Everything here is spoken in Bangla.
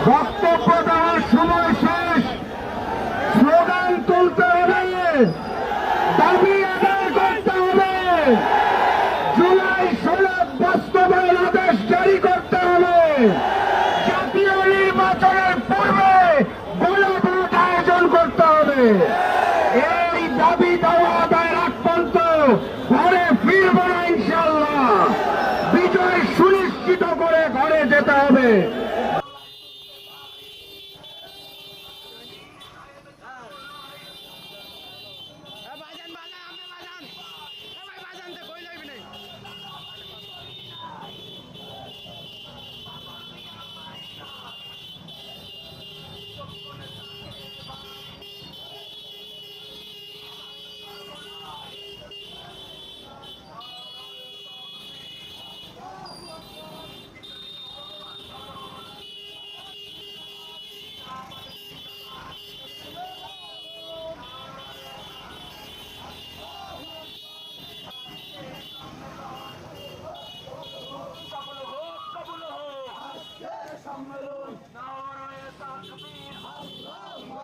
বক্তব্য দেওয়ার সময় শেষ। স্লোগান তুলতে হবে, দাবি আদায় করতে হবে, জুলাই সনদ বাস্তবায়ন আদেশ জারি করতে হবে, জাতীয় নির্বাচনের পূর্বে গণভোট আয়োজন করতে হবে। এই দাবি দেওয়া আদায় রাখ পর্যন্ত ঘরে ফিরব না ইনশাল্লাহ। বিজয় সুনিশ্চিত করে ঘরে যেতে হবে। সম্মেলন নারায়ে তাকবীর।